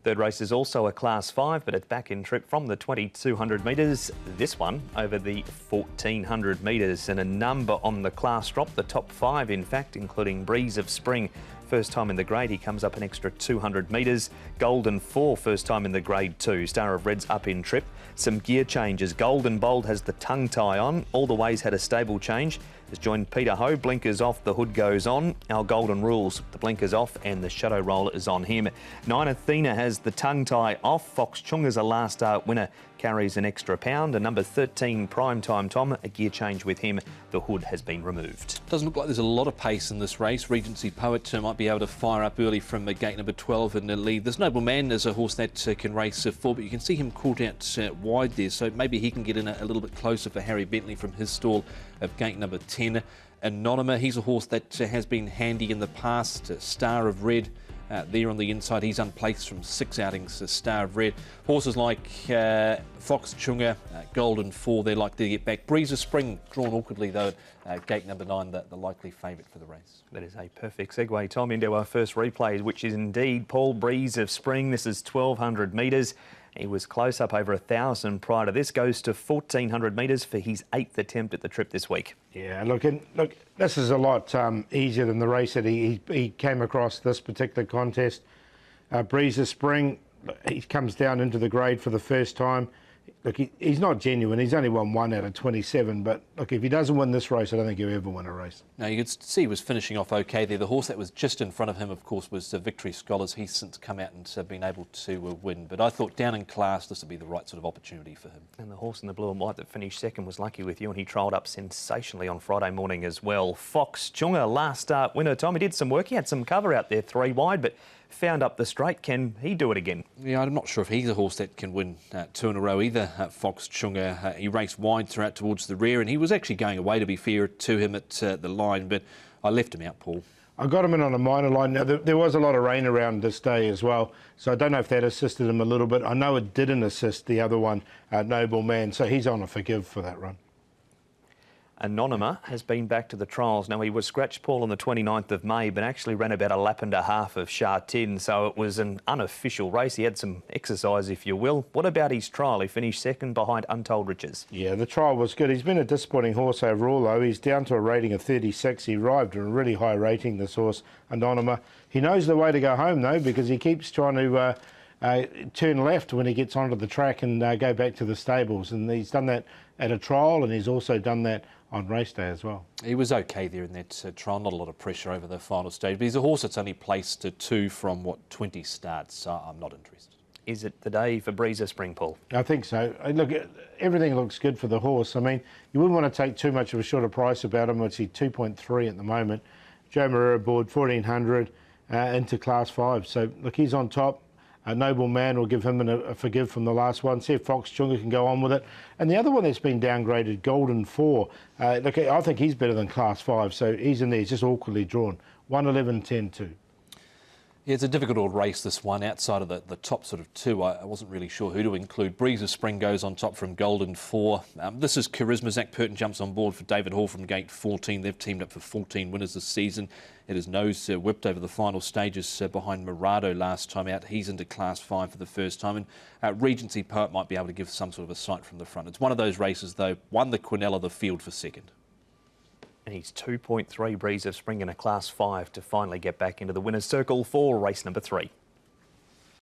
Third race is also a Class 5, but it's back in trip from the 2200 metres. This one over the 1400 metres, and a number on the class drop. The top 5, in fact, including Breeze of Spring. First time in the grade, he comes up an extra 200 metres. Golden 4, first time in the grade 2. Star of Red's up in trip. Some gear changes. Golden Bold has the tongue tie on. All the Ways had a stable change. Has joined Peter Ho. Blinkers off, the hood goes on. Our Golden Rules, the blinkers off and the shadow roller is on him. 9 Athena has the tongue tie off. Fox Chunga's a last start winner, carries an extra pound. And number 13, Primetime Tom, a gear change with him. The hood has been removed. Doesn't look like there's a lot of pace in this race. Regency Poet might be able to fire up early from gate number 12 in the lead. This Noble Man is a horse that can race full, but you can see him caught out wide there, so maybe he can get in a little bit closer for Harry Bentley from his stall of gate number 10. Anonyma, he's a horse that has been handy in the past. Star of Red there on the inside, he's unplaced from 6 outings. Star of Red. Horses like Fox Chunga, Golden 4, they're likely to get back. Breeze of Spring, drawn awkwardly though, gate number 9, the likely favourite for the race. That is a perfect segue, Tom, into our first replay, which is indeed Paul Breeze of Spring. This is 1200 metres. He was close up over 1,000 prior to this. Goes to 1,400 metres for his 8th attempt at the trip this week. Yeah, look, this is a lot easier than the race that he came across this particular contest. Breeze of Spring, he comes down into the grade for the first time. Look, he's not genuine. He's only won 1 out of 27. But look, if he doesn't win this race, I don't think he'll ever win a race. Now, you could see he was finishing off okay there. The horse that was just in front of him, of course, was Victory Scholars. He's since come out and been able to win. But I thought down in class, this would be the right sort of opportunity for him. And the horse in the blue and white that finished second was lucky with you, and he trialled up sensationally on Friday morning as well. Fox Chunga, last start winner, Tom. He did some work. He had some cover out there 3 wide, but found up the straight. Can he do it again? Yeah, I'm not sure if he's a horse that can win 2 in a row either. Fox Chunga, he raced wide throughout towards the rear, and he was actually going away, to be fair to him, at the line, but I left him out, Paul. I got him in on a minor line. Now, there was a lot of rain around this day as well, so I don't know if that assisted him a little bit. I know it didn't assist the other one, Noble Man, so he's on a forgive for that run. Anonyma has been back to the trials. Now, he was scratched, Paul, on the 29th of May, but actually ran about a lap and a half of Sha Tin, so it was an unofficial race. He had some exercise, if you will. What about his trial? He finished second behind Untold Riches. Yeah, the trial was good. He's been a disappointing horse overall, though. He's down to a rating of 36. He arrived at a really high rating, this horse, Anonyma. He knows the way to go home, though, because he keeps trying to turn left when he gets onto the track and go back to the stables. And he's done that at a trial, and he's also done that on race day as well. He was okay there in that trial, not a lot of pressure over the final stage, but he's a horse that's only placed to 2 from, 20 starts, so I'm not interested. Is it the day for Breeze of Spring, Paul? I think so. Look, everything looks good for the horse. I mean, you wouldn't want to take too much of a shorter price about him. It's 2.3 at the moment. Joe Moreira aboard 1,400 into Class 5. So, look, he's on top. A Noble Man will give him a forgive from the last one. See if Fox Chunga can go on with it. And the other one that's been downgraded, Golden 4. Look, I think he's better than Class 5, so he's in there. He's just awkwardly drawn. 111.10.2. Yeah, it's a difficult old race, this one. Outside of the top sort of 2, I wasn't really sure who to include. Breeze of Spring goes on top from Golden 4. This is Charisma. Zach Purton jumps on board for David Hall from gate 14. They've teamed up for 14 winners this season. It is nose whipped over the final stages behind Murado last time out. He's into Class 5 for the first time. And Regency Poet might be able to give some sort of a sight from the front. It's one of those races, though. Won the Quinella the field for second. And he's 2.3 Breeze of Spring in a Class 5 to finally get back into the winner's circle for race number 3.